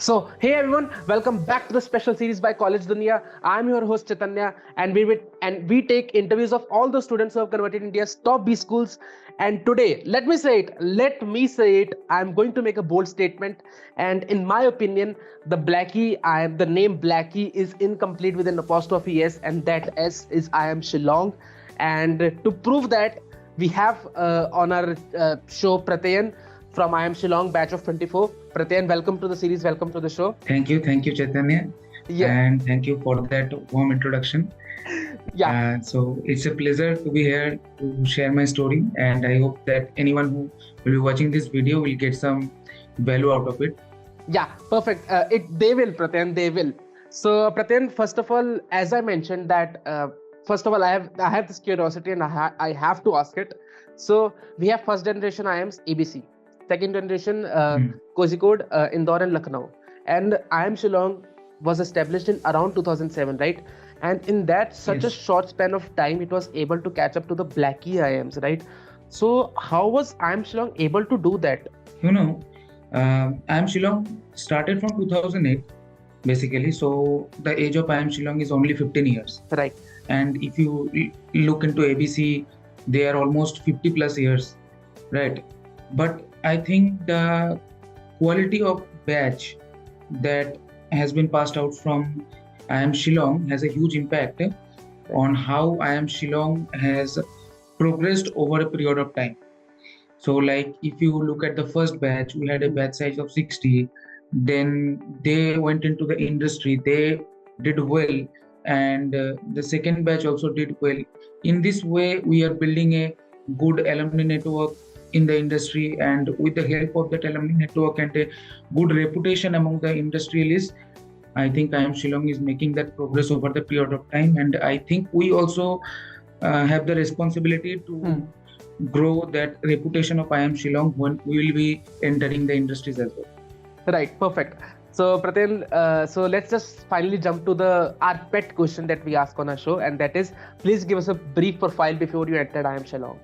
So, hey everyone, welcome back to the special series by College Dunia. I'm your host Chaitanya, and we take interviews of all the students who have converted India's top B schools. And today, let me say it, I'm going to make a bold statement. And in my opinion, the name Blackie is incomplete with an apostrophe S, and that S is IIM Shillong. And to prove that, we have on our show Pratyayan from IIM Shillong, batch of 24. Pratyayan, welcome to the series, welcome to the show. Thank you, Chaitanya, and thank you for that warm introduction. So it's a pleasure to be here to share my story, and I hope that anyone who will be watching this video will get some value out of it. Yeah, perfect. They will, Pratyayan, they will. So, Pratyayan, first of all, as I mentioned that, first of all, I have this curiosity and I have to ask it. So, we have first generation IIMs, ABC. Second generation Kozhikode, Indore and Lucknow, and IIM Shillong was established in around 2007, right? And in that such a short span of time, it was able to catch up to the Blackie IIMs, right? So how was IIM Shillong able to do that? IIM Shillong started from 2008, basically. So the age of IIM Shillong is only 15 years, right? And if you look into ABC, they are almost 50 plus years, right? But I think the quality of batch that has been passed out from IIM Shillong has a huge impact on how IIM Shillong has progressed over a period of time. So like if you look at the first batch, we had a batch size of 60, then they went into the industry, they did well, and the second batch also did well. In this way, we are building a good alumni network in the industry, and with the help of that alumni network and a good reputation among the industrialists, I think IIM Shillong is making that progress over the period of time. And I think we also have the responsibility to grow that reputation of IIM Shillong when we will be entering the industries as well. Right, perfect. So Pratyayan, so let's just finally jump to our pet question that we ask on our show, and that is, please give us a brief profile before you entered IIM Shillong.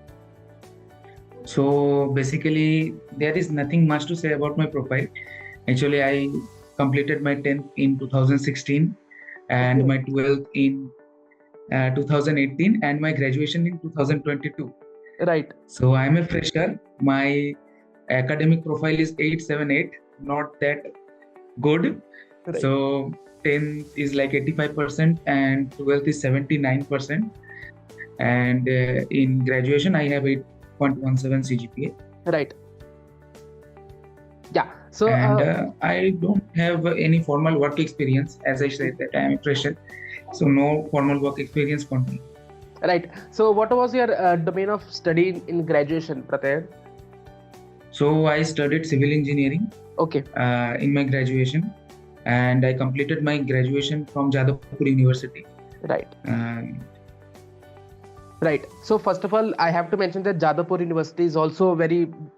So basically, there is nothing much to say about my profile. Actually, I completed my 10th in 2016 and my 12th in 2018 and my graduation in 2022. Right. So I'm a fresher. My academic profile is 878, not that good. Right. So 10th is like 85% and 12th is 79%. And in graduation, I have 8.17 CGPA. Right. Yeah. So and I don't have any formal work experience. As I said, that I am a fresher, so no formal work experience for me. Right. So what was your domain of study in graduation, Pratyayan? So I studied civil engineering. Okay. In my graduation, and I completed my graduation from Jadavpur University. Right. Right. So first of all, I have to mention that Jadavpur University is also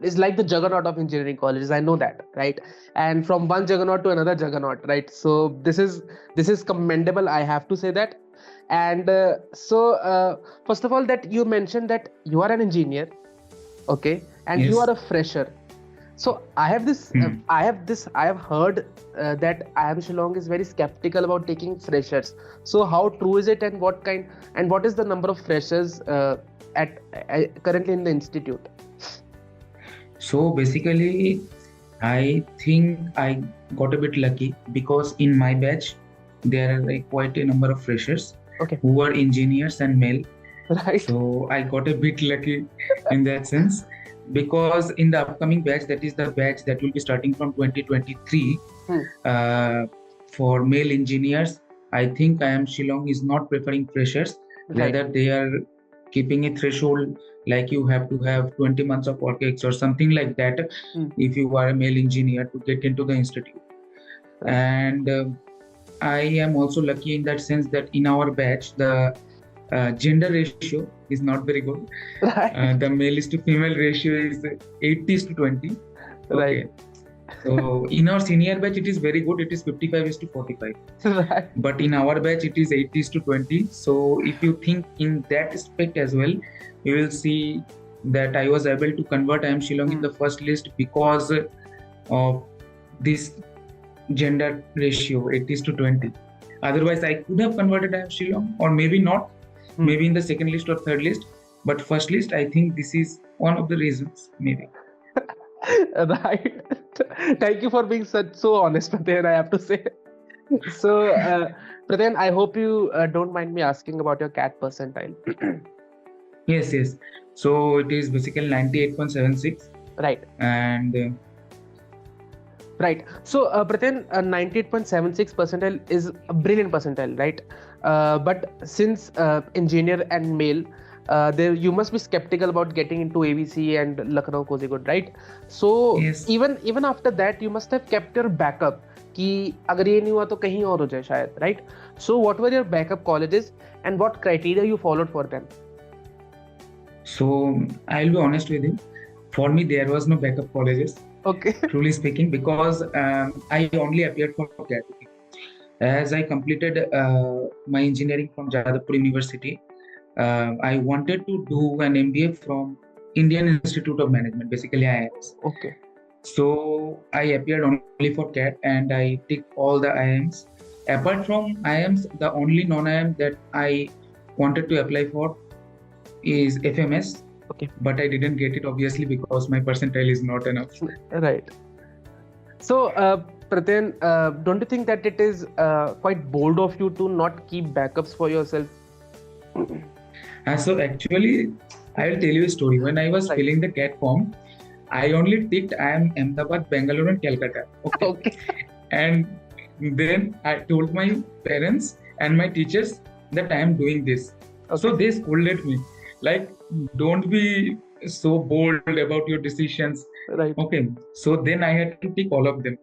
is like the juggernaut of engineering colleges. I know that, right? And from one juggernaut to another juggernaut, right? So this is commendable. I have to say that. And first of all, that you mentioned that you are an engineer, okay, and you are a fresher. So I have heard that IIM Shillong is very skeptical about taking freshers. So how true is it, and what is the number of freshers currently in the institute? So basically, I think I got a bit lucky because in my batch there are quite a number of freshers who are engineers and male. Right. So I got a bit lucky in that sense. Because in the upcoming batch, that is the batch that will be starting from 2023, for male engineers, I think IIM Shillong is not preferring freshers. Right. Rather, they are keeping a threshold like you have to have 20 months of work ex or something like that if you are a male engineer to get into the institute. Right. And I am also lucky in that sense that in our batch, the gender ratio is not very good. Right. The male to female ratio is 80:20. Right. So in our senior batch, it is very good. It is 55:45. Right. But in our batch, it is 80:20. So if you think in that aspect as well, you will see that I was able to convert IIM Shillong in the first list because of this gender ratio 80:20. Otherwise, I could have converted IIM Shillong, or maybe not, maybe in the second list or third list. But first list, I think this is one of the reasons, maybe. Right. Thank you for being so honest, Pratyayan, I have to say. So, Pratyayan, I hope you don't mind me asking about your CAT percentile. Yes. So it is basically 98.76. Right. And right. So, Pratyayan, 98.76 percentile is a brilliant percentile, right? But since engineer and male, there you must be skeptical about getting into ABC and Lucknow Kozhikode, right? So yes, even after that, you must have kept your backup. कि अगर ये नहीं हुआ तो कहीं और हो जाए शायद, right? So what were your backup colleges and what criteria you followed for them? so I'll be honest with you. For me, there was no backup colleges. Okay. Truly speaking, because I only appeared for CAT. As I completed my engineering from Jadavpur University, I wanted to do an MBA from Indian Institute of Management, basically IIMs. Okay. So I appeared only for CAT and I ticked all the IIMs. Apart from IIMs, the only non-IIM that I wanted to apply for is FMS. Okay. But I didn't get it, obviously, because my percentile is not enough. Right. So, Pratyayan, don't you think that it is quite bold of you to not keep backups for yourself? So actually, I will tell you a story. When I was filling the CAT form, I only ticked IIM Ahmedabad, Bangalore and Calcutta. Okay. And then I told my parents and my teachers that I am doing this. Okay. So they scolded me. Like, don't be so bold about your decisions. Right. Okay. So then I had to tick all of them.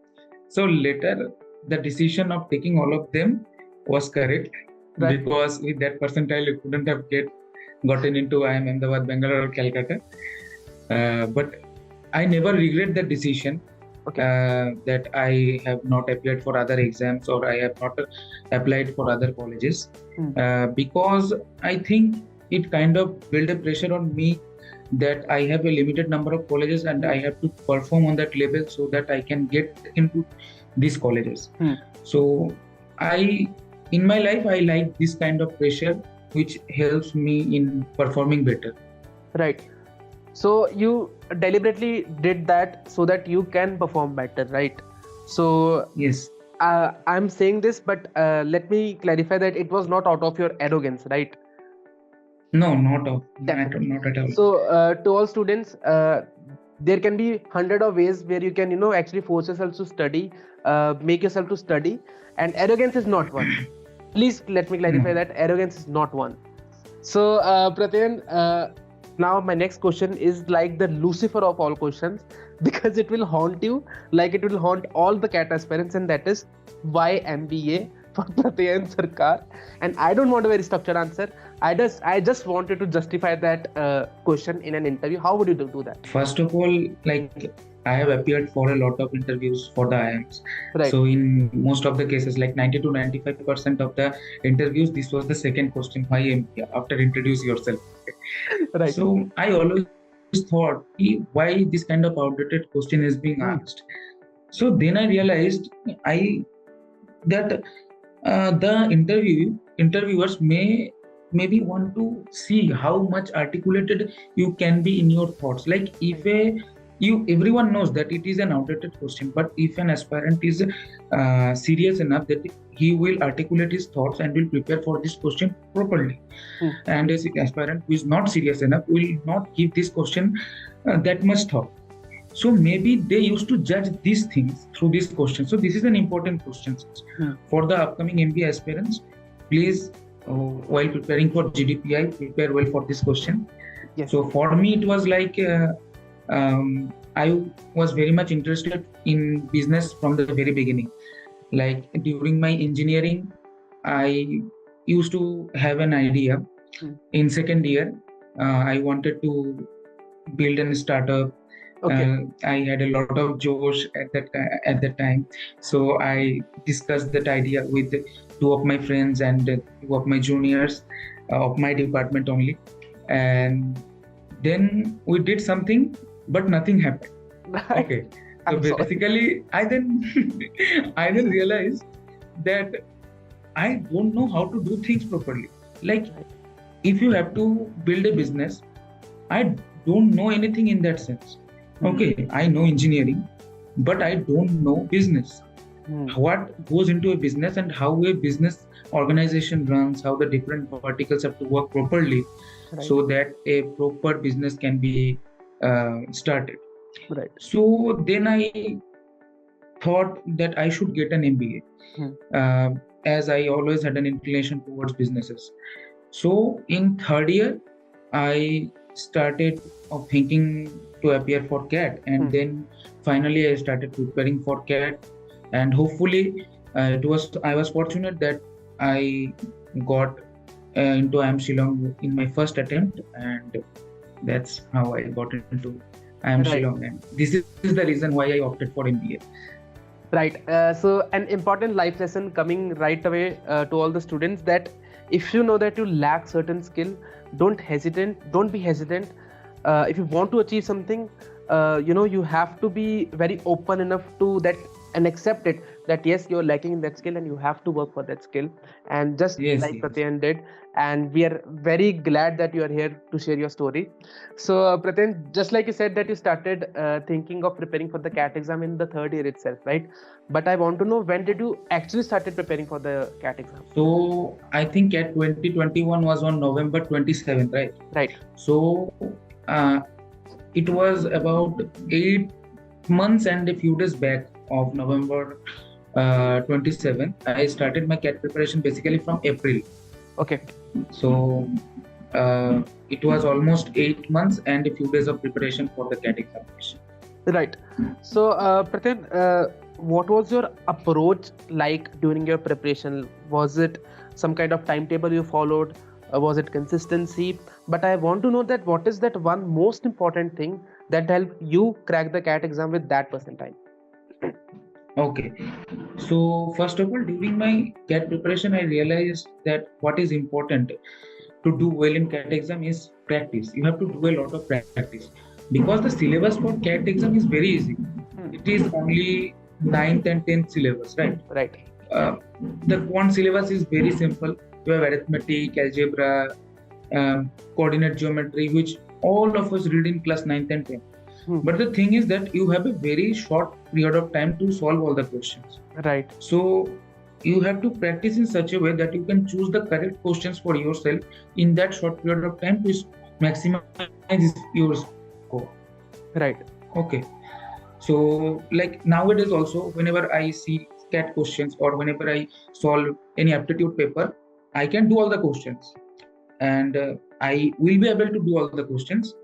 So later, the decision of taking all of them was correct. Right. Because with that percentile, you couldn't have gotten into IIM Ahmedabad, Bangalore or Calcutta. But I never regret that decision. Okay. That I have not applied for other exams or I have not applied for other colleges. Because I think it kind of built a pressure on me that I have a limited number of colleges and I have to perform on that level so that I can get into these colleges. So in my life, I like this kind of pressure, which helps me in performing better. Right. So you deliberately did that so that you can perform better, right? So yes, I'm saying this, but let me clarify that it was not out of your arrogance, right? No, not at all. So to all students, there can be 100 of ways where you can, actually force yourself to study, make yourself to study, and arrogance is not one. Please let me clarify that arrogance is not one. So Pratyayan, now my next question is like the Lucifer of all questions, because it will haunt you, like it will haunt all the CAT aspirants, and that is why MBA for Pratyayan Sarkar? And I don't want a very structured answer. I just wanted to justify that question in an interview. How would you do that? First of all, like I have appeared for a lot of interviews for the IIMs. Right. So in most of the cases, like 90 to 95% of the interviews, this was the second question, why MBA, after introduce yourself. Right. So I always thought, why this kind of outdated question is being asked. So then I realized that the interviewers maybe want to see how much articulated you can be in your thoughts. Like if everyone knows that it is an outdated question, but if an aspirant is serious enough that he will articulate his thoughts and will prepare for this question properly. And as an aspirant who is not serious enough will not give this question that much thought. So maybe they used to judge these things through this question. So this is an important question for the upcoming MBA aspirants. Please, while preparing for GDPI, prepare well for this question. Yes. So for me, it was like I was very much interested in business from the very beginning. Like during my engineering, I used to have an idea. In second year, I wanted to build a startup. Okay. I had a lot of josh at that time. So I discussed that idea with two of my friends and two of my juniors of my department only. And then we did something, but nothing happened. Okay. So I'm sorry. basically, I then I then realized that I don't know how to do things properly. Like, if you have to build a business, I don't know anything in that sense. Okay, I know engineering, but I don't know business. What goes into a business and how a business organization runs, how the different verticals have to work properly, so that a proper business can be started. Right. So then I thought that I should get an MBA, as I always had an inclination towards businesses. So in third year, I started of thinking to appear for CAT, and then finally I started preparing for CAT, and hopefully I was fortunate that I got into IIM Shillong in my first attempt, and that's how I got into IIM Shillong, and this is the reason why I opted for MBA. Right. So an important life lesson coming right away to all the students, that if you know that you lack certain skill, don't be hesitant. If you want to achieve something, you have to be very open enough to that and accept it, that yes, you're lacking in that skill and you have to work for that skill. And just like Pratyayan did, and we are very glad that you are here to share your story. So Pratyayan, just like you said that you started thinking of preparing for the CAT exam in the third year itself, right? But I want to know, when did you actually started preparing for the CAT exam? So I think CAT 2021 was on November 27th, right? Right. So it was about 8 months and a few days back of November 27th. I started my CAT preparation basically from April. Okay. So it was almost 8 months and a few days of preparation for the CAT examination. Right. So Pratyayan, what was your approach like during your preparation? Was it some kind of timetable you followed? Was it consistency? But I want to know that what is that one most important thing that helped you crack the CAT exam with that percentile? Okay. So first of all, during my CAT preparation, I realized that what is important to do well in CAT exam is practice. You have to do a lot of practice, because the syllabus for CAT exam is very easy. It is only 9th and 10th syllabus, right? Right. The quant syllabus is very simple. You have arithmetic, algebra, coordinate geometry, which all of us read in class 9th and 10th. But the thing is that you have a very short period of time to solve all the questions. Right. So you have to practice in such a way that you can choose the correct questions for yourself in that short period of time to maximize your score. Right. Okay. So like nowadays also, whenever I see CAT questions or whenever I solve any aptitude paper, I can do all the questions, and I will be able to do all the questions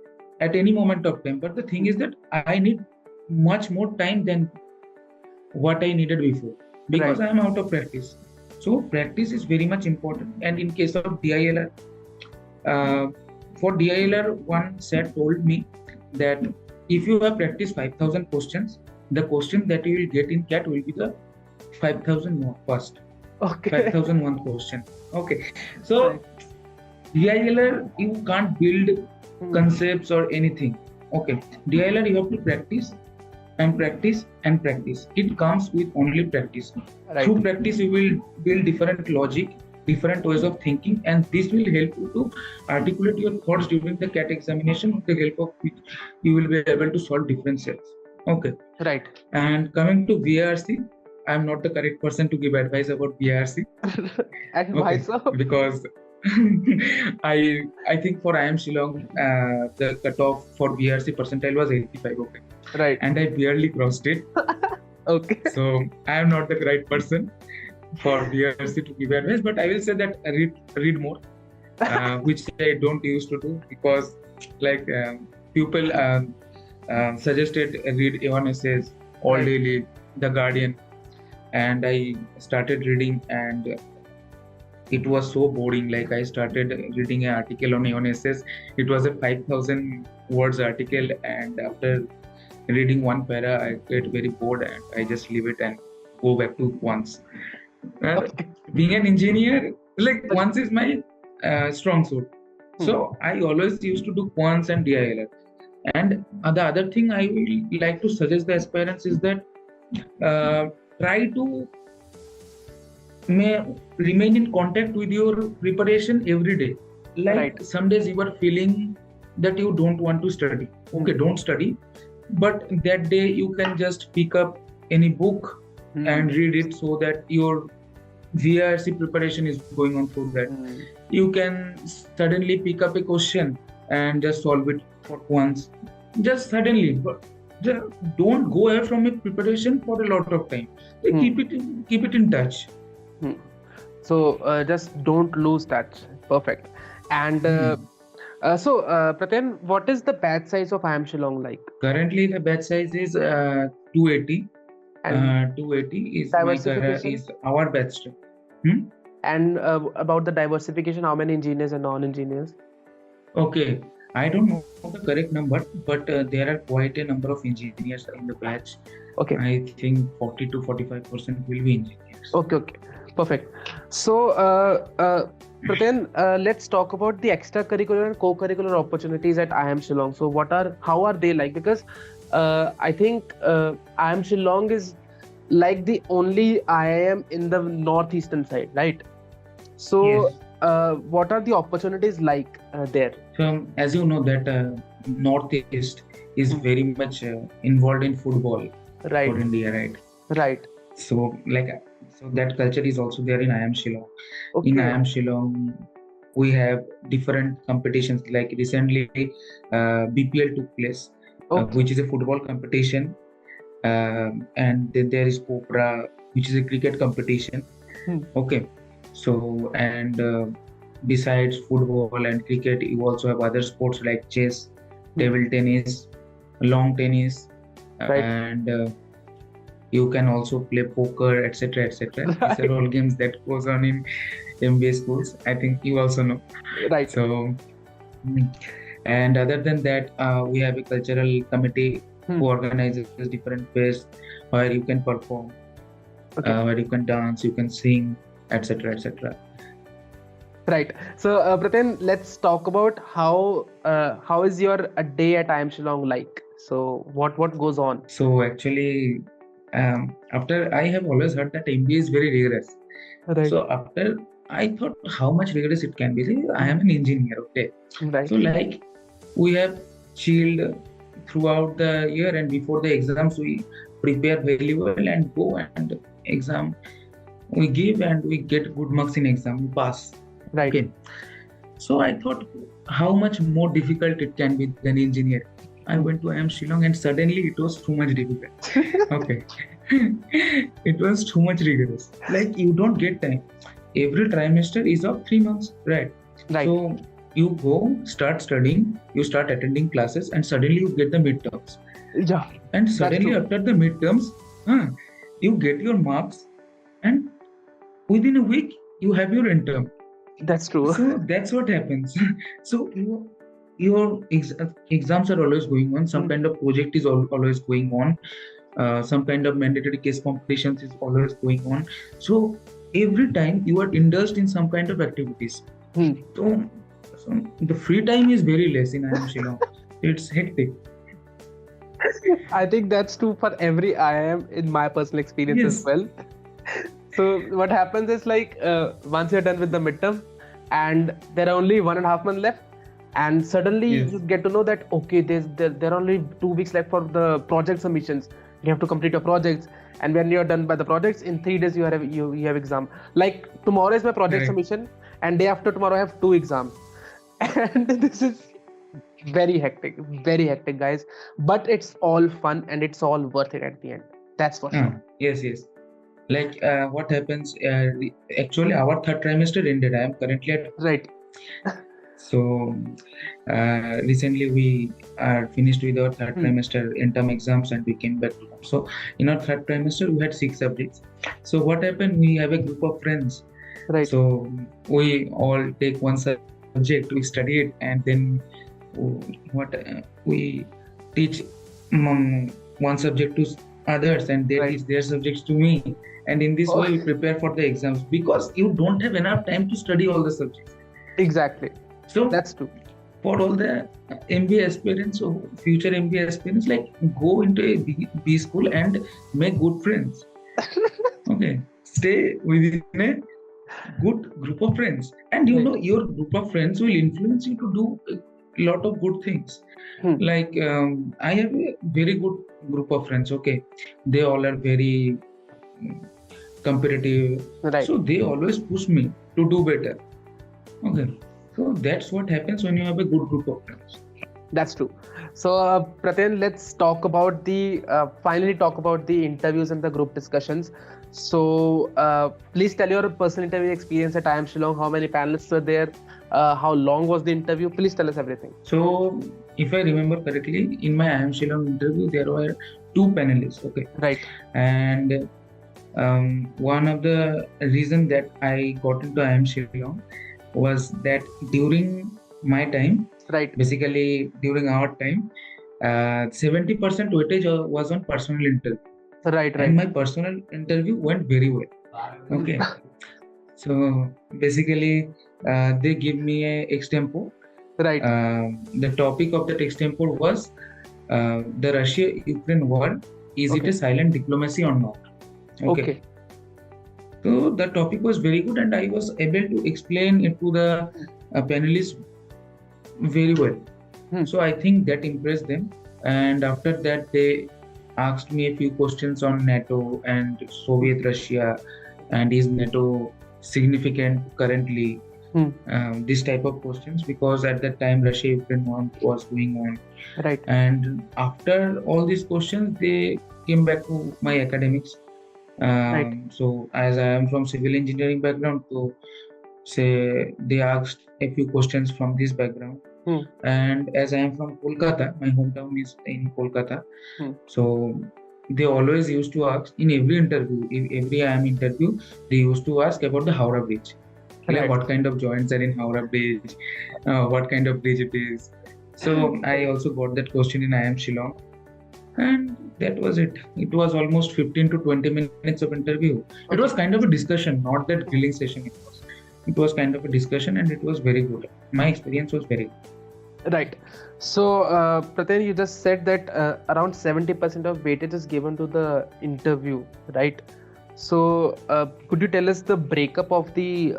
at any moment of time. But the thing is that I need much more time than what I needed before, because I am out of practice. So practice is very much important. And in case of DILR, for DILR, one set told me that if you have practiced 5,000 questions, the question that you will get in CAT will be the 5,000 first. Okay. 5,001 question. Okay. So DILR, you can't build concepts or anything. Okay. DILR, you have to practice and practice and practice. It comes with only practice. Right. Through practice, you will build different logic, different ways of thinking, and this will help you to articulate your thoughts during the CAT examination, with the help of which you will be able to solve differentials. Okay. Right. And coming to VRC, I am not the correct person to give advice about VRC. And why so? Because I think for IIM Shillong, the cutoff for VRC percentile was 85. Okay. Right. And I barely crossed it. Okay. So I am not the right person for VRC to give advice, but I will say that read more, which I don't used to do, because like people suggested read A1 essays all daily, The Guardian, and I started reading, and it was so boring. Like I started reading an article on A1 essays. It was a 5,000 words article, and after reading one para, I get very bored and I just leave it and go back to quants. Being an engineer, like quants is my strong suit. So I always used to do quants and DILR. And the other thing I will like to suggest the aspirants is that try to remain in contact with your preparation every day. Like Right. some days you are feeling that you don't want to study. Okay, don't study. But that day you can just pick up any book and read it, so that your VRC preparation is going on through that. You can suddenly pick up a question and just solve it for once. Just suddenly, but don't go away from a preparation for a lot of time. Keep it in touch. So just don't lose touch. Perfect. And Pratyayan, what is the batch size of IIM Shillong like? Currently, the batch size is 280. And 280 is diversification? is our batch strength. And about the diversification, how many engineers and non-engineers? Okay, I don't know the correct number, but there are quite a number of engineers in the batch. Okay. I think 40 to 45% will be engineers. Okay, perfect. So, Pratyayan, let's talk about the extracurricular and co-curricular opportunities at IIM Shillong. So, how are they like? Because I think IIM Shillong is like the only IIM in the northeastern side, right? So, Yes. What are the opportunities like there? So, as you know, that Northeast is very much involved in football Right. for India, right? Right. So, so that culture is also there in IIM Shillong. Okay. In IIM Shillong, we have different competitions. Like recently, BPL took place, which is a football competition, and then there is Cobra, which is a cricket competition. Okay, so and besides football and cricket, you also have other sports like chess, table tennis, long tennis, Right. and you can also play poker, etc., etc. Right. These are all games that goes on in MBA schools. I think you also know. Right. So, and other than that, we have a cultural committee who organizes different fests where you can perform, where you can dance, you can sing, etc., etc. Right. So, Pratyayan, let's talk about how is your a day at IIM Shillong like? So, what goes on? So actually, after I have always heard that MBA is very rigorous. Right. So after I thought how much rigorous it can be. I am an engineer, okay. Right. So like we have chilled throughout the year, and before the exams we prepare very well and go and exam we give and we get good marks in exam, we pass. Right. Okay. So I thought how much more difficult it can be than engineering. I went to IIM Shillong and suddenly it was too much difficult. Okay. It was too much rigorous. Like you don't get time. Every trimester is of 3 months, right? Right. So you go, start studying, you start attending classes, and suddenly you get the midterms. Yeah. And suddenly after the midterms, you get your marks, and within a week you have your intern. That's true. So that's what happens. So your exams are always going on. Some kind of project is always going on. Some kind of mandatory case competitions is always going on. So every time you are indulged in some kind of activities. So the free time is very less in IIM Shillong. It's hectic. I think that's true for every IIM in my personal experience as well. So what happens is like once you're done with the midterm and there are only 1.5 months left, and suddenly you get to know that okay, there are only 2 weeks left for the project submissions. You have to complete your projects, and when you're done by the projects, in 3 days you have exam. Like tomorrow is my project submission, and day after tomorrow I have 2 exams, and this is very hectic, guys. But it's all fun and it's all worth it at the end. That's for sure. Yes. Like what happens? Actually, our 3rd trimester ended. I am currently at right. So recently we are finished with our 3rd trimester interim exams and we came back to home. So in our 3rd trimester we had 6 subjects. So what happened? We have a group of friends. Right. So we all take one subject, we study it, and then we teach one subject to others, and they teach their subjects to me. And in this way we prepare for the exams, because you don't have enough time to study all the subjects. Exactly. So that's true. for all the MBA aspirants or future MBA aspirants, like go into a B school and make good friends. Okay, stay within a good group of friends, and you Right. know your group of friends will influence you to do a lot of good things. Like I have a very good group of friends. Okay, they all are very competitive, Right. so they always push me to do better. Okay, so that's what happens when you have a good group of friends. That's true. So, Pratyayan, let's talk about finally talk about the interviews and the group discussions. So, please tell your personal interview experience at IIM Shillong. How many panelists were there? How long was the interview? Please tell us everything. So, if I remember correctly, in my IIM Shillong interview, there were two panelists. Okay, Right. and one of the reason that I got into IIM Shillong was that during my time, Right. basically during our time, 70% weightage was on personal interview. Right. And my personal interview went very well. Okay. So basically, they give me a extempore. Right. The topic of that extempore was the Russia-Ukraine war. Is it a silent diplomacy or not? Okay. So the topic was very good, and I was able to explain it to the panelists very well. So I think that impressed them. And after that, they asked me a few questions on NATO and Soviet Russia, and is NATO significant currently? This type of questions, because at that time Russia-Ukraine war was going on. Right. And after all these questions, they came back to my academics. So as I am from civil engineering background, so say they asked a few questions from this background. And as I am from Kolkata, my hometown is in Kolkata. So they always used to ask in every interview, in every IIM interview, they used to ask about the Howrah Bridge. Like what kind of joints are in Howrah Bridge, what kind of bridge it is. So I also got that question in IIM Shillong. And that was it. It was almost 15 to 20 minutes of interview. It was kind of a discussion, not that grilling session. It was kind of a discussion, and it was very good. My experience was very good. Right. So, Pratyayan, you just said that around 70% of weightage is given to the interview, right? So, could you tell us the breakup of the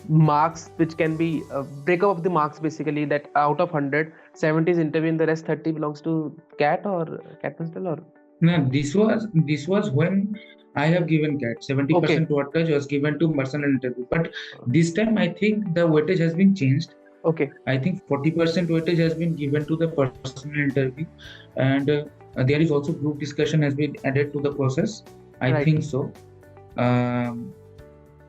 marks, which can be breakup of the marks, basically, that out of 100, 70 is interview and the rest 30 belongs to CAT or CAT Principal, or? No, this was when I have given CAT. 70% weightage was given to personal interview. But this time, I think the weightage has been changed. Okay. I think 40% weightage has been given to the personal interview, and there is also group discussion has been added to the process. I think so.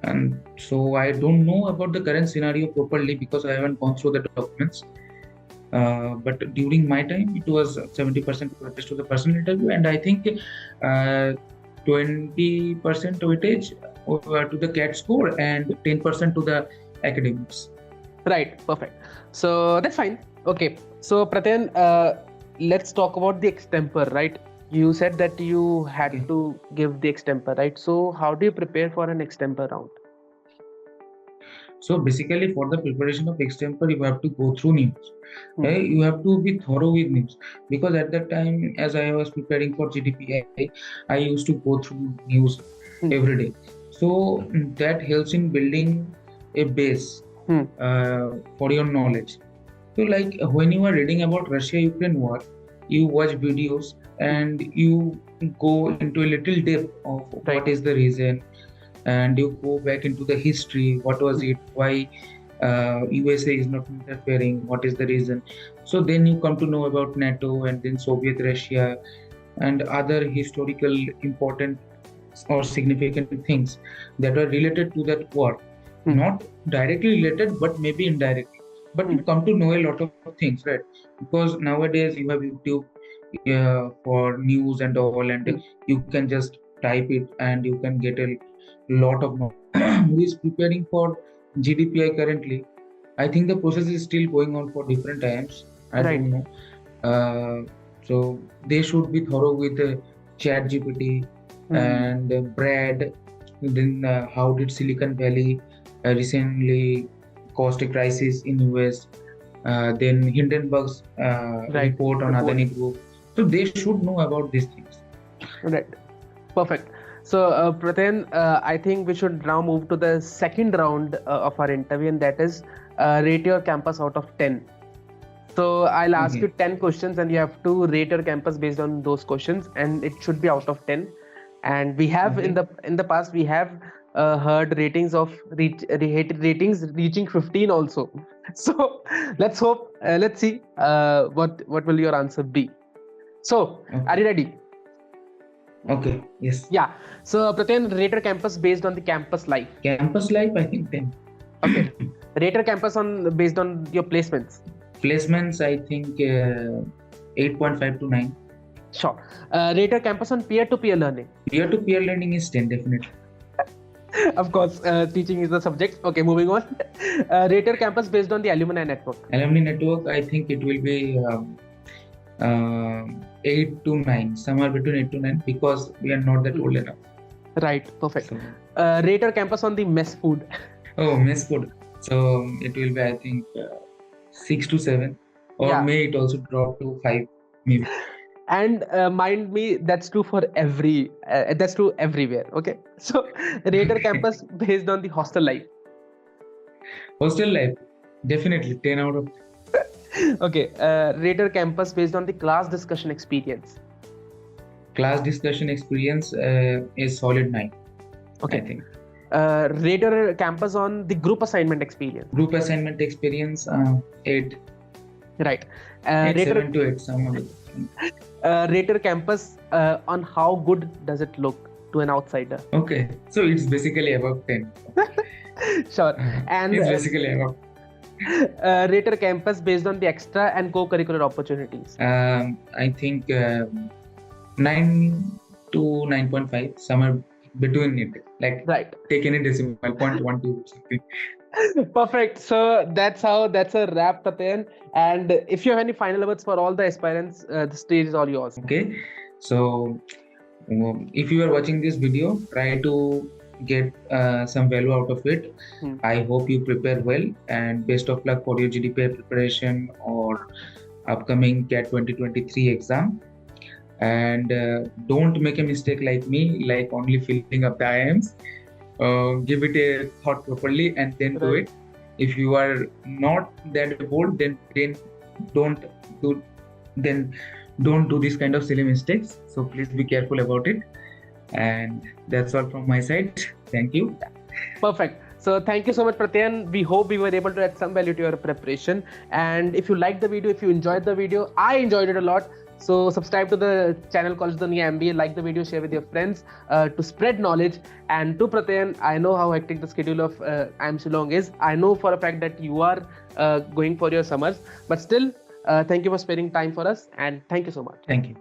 And so I don't know about the current scenario properly because I haven't gone through the documents. But during my time, it was 70% weightage to the personal interview, and I think 20% weightage to the CAT score and 10% to the academics. Right, perfect. So that's fine. Okay. So Pratyayan, let's talk about the extempore, right? You said that you had to give the extempore, right? So how do you prepare for an extempore round? So basically, for the preparation of extempore, you have to go through news. Right? You have to be thorough with news, because at that time, as I was preparing for GDPI, I used to go through news every day. So that helps in building a base for your knowledge. So like when you are reading about Russia-Ukraine war, you watch videos and you go into a little depth of what is the reason, and you go back into the history. What was it? Why USA is not interfering? What is the reason? So then you come to know about NATO and then Soviet Russia and other historical important or significant things that are related to that war. Not directly related, but maybe indirectly. But you come to know a lot of things, right? Because nowadays you have YouTube for news and all, and you can just type it and you can get a lot of knowledge. Who is preparing for GDPI currently? I think the process is still going on for different times. I don't know. So they should be thorough with ChatGPT and Brad. Then how did Silicon Valley recently caused a crisis in US? then Hindenburg's report on Adani Group. So they should know about these things. Right. Perfect. So, Pratyayan, I think we should now move to the second round of our interview, and that is rate your campus out of 10. So, I'll ask you 10 questions, and you have to rate your campus based on those questions, and it should be out of 10. And we have in the past we have heard ratings of ratings reaching 15 also. So, let's see what will your answer be. So, are you ready? Okay, yes. Yeah. So, Pratyayan, rate your campus based on the campus life. Campus life, I think 10. Okay. Rate your campus based on your placements. Placements, I think 8.5 to 9. Sure. Rate your campus on peer-to-peer learning. Peer-to-peer learning is 10, definitely. Of course, teaching is the subject. Okay, moving on. Rate your campus based on the alumni network. Alumni network, I think it will be 8 to 9, somewhere between 8 to 9, because we are not that old enough. Right, perfect. So, rate your campus on the mess food. Oh, mess food. So it will be, I think, 6 to 7, or may it also drop to 5, maybe. And mind me, that's true for that's true everywhere. Okay, so rate your campus based on the hostel life. Hostel life, definitely 10 out of 10. Okay, rate your campus based on the class discussion experience. Class discussion experience is solid 9. Okay, I think. Rate your campus on the group assignment experience. Group assignment experience 8. Right. 7 to 8, somewhere. Rate your campus on how good does it look to an outsider. Okay, so it's basically above 10. Sure. And it's basically above. Rate your campus based on the extra and co-curricular opportunities. I think 9 to 9.5, somewhere between it. Like, take any decimal, 0.1 to something. Perfect. So that's a wrap, Pratyayan. And if you have any final words for all the aspirants, the stage is all yours. Okay. So if you are watching this video, try to get some value out of it. I hope you prepare well, and best of luck for your GDPI preparation or upcoming CAT 2023 exam. And don't make a mistake like me, like only filling up the IIMs. Give it a thought properly and then do it. If you are not that bold, then don't do this kind of silly mistakes. So please be careful about it. And that's all from my side. Thank you. Perfect. So thank you so much, Pratyayan. We hope we were able to add some value to your preparation. And if you liked the video, if you enjoyed the video, I enjoyed it a lot. So subscribe to the channel College Dunia MBA, like the video, share with your friends to spread knowledge. And to Pratyayan, I know how hectic the schedule of IIM Shillong is. I know for a fact that you are going for your summers, but still, thank you for sparing time for us, and thank you so much. Thank you.